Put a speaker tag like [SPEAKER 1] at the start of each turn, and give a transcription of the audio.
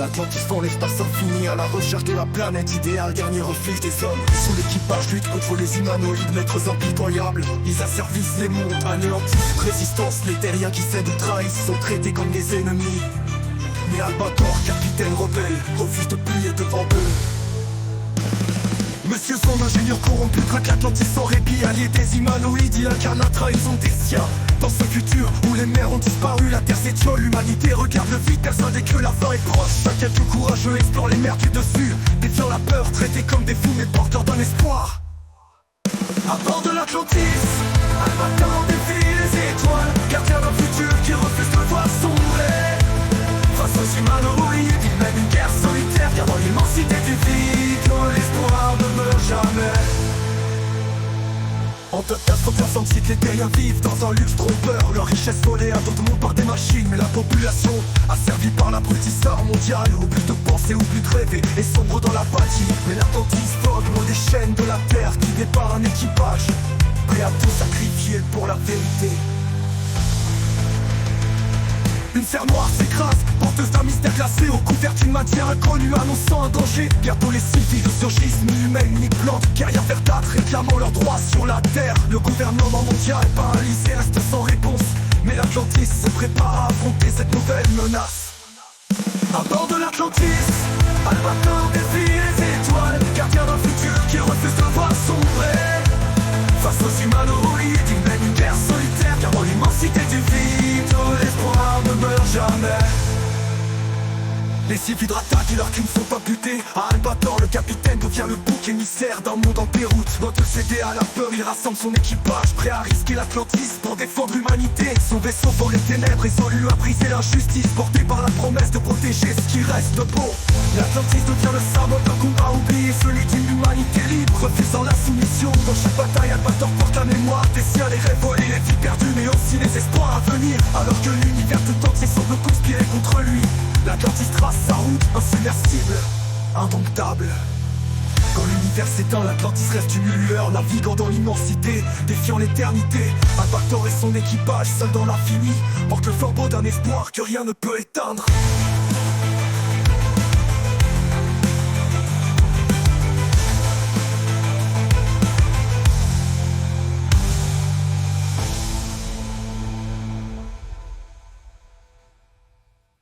[SPEAKER 1] l'Atlantis dans l'espace infini, à la recherche de la planète idéale, dernier refuge des hommes. Sous l'équipage lutte contre les humanoïdes, maîtres impitoyables. Ils asservissent les mondes, anéantissent résistance. Les terriens qui cèdent ou trahissent sont traités comme des ennemis. Mais Albator, capitaine rebelle, refuse de plier devant eux. Monsieur son ingénieur corrompu traque l'Atlantis sans répit. Allié des humanoïdes, il incarne la trahison des siens. Dans ce futur où les mers ont disparu, la terre s'étiole, l'humanité regarde le vide, persuadée que la fin est proche. Chacun tout courageux explore les mers du dessus, défiant la peur, traités comme des fous mais porteurs d'un espoir. À bord de l'Atlantis, Albator défie les étoiles, gardien d'un futur qui refuse de voir sombrer. Face aux humanoïdes, il mène une guerre solitaire, car dans l'immensité du vide, l'espoir ne meurt jamais. En total, 60 sites, les terriens vivent dans un luxe trompeur. Leur richesse volée à d'autres mondes par des machines, mais la population, asservie par l'abrutisseur mondial, oublie de penser, oublie de rêver, et sombre dans l'apathie. Mais l'Atlantis vogue loin des chaînes de la terre, guidé par un équipage prêt à tout sacrifier pour la vérité. Une serre noire s'écrase, porteuse d'un mystère glacé, au couvert d'une matière inconnue annonçant un danger. Bientôt les civils surgissent, ni humaines ni plantes, guerrières verdâtres réclamant leurs droits sur la terre. Le gouvernement mondial paralysé reste sans réponse, mais l'Atlantis se prépare à affronter cette nouvelle menace. À bord de l'Atlantis, Albator défie les étoiles, gardien d'un futur qui refuse de voir sombrer. Face aux humanoïdes, il mène une guerre solitaire, car dans l'immensité du vide, l'espoir ne meurt jamais. Les civils attaquent et leurs crimes sont pas butés. À Albator, le capitaine devient le bouc émissaire d'un monde en déroute. Loin de céder à la peur, il rassemble son équipage, prêt à risquer l'Atlantis pour défendre l'humanité. Son vaisseau vole les ténèbres, résolu à briser l'injustice, porté par la promesse de protéger ce qui reste beau. L'Atlantis devient le symbole d'un combat oublié, celui d'une humanité libre, refusant la soumission. Dans chaque bataille, Albator porte la mémoire des siens, les rêves volés, les vies perdues, mais aussi les espoirs à venir. Alors que l'univers tout entier semble conspirer contre lui, l'Atlantis trace sa route insubmersible, indomptable. Quand l'univers s'éteint, l'Atlantis reste une lueur, naviguant dans l'immensité, défiant l'éternité. Albator et son équipage, seuls dans l'infini, portent le flambeau d'un espoir que rien ne peut éteindre.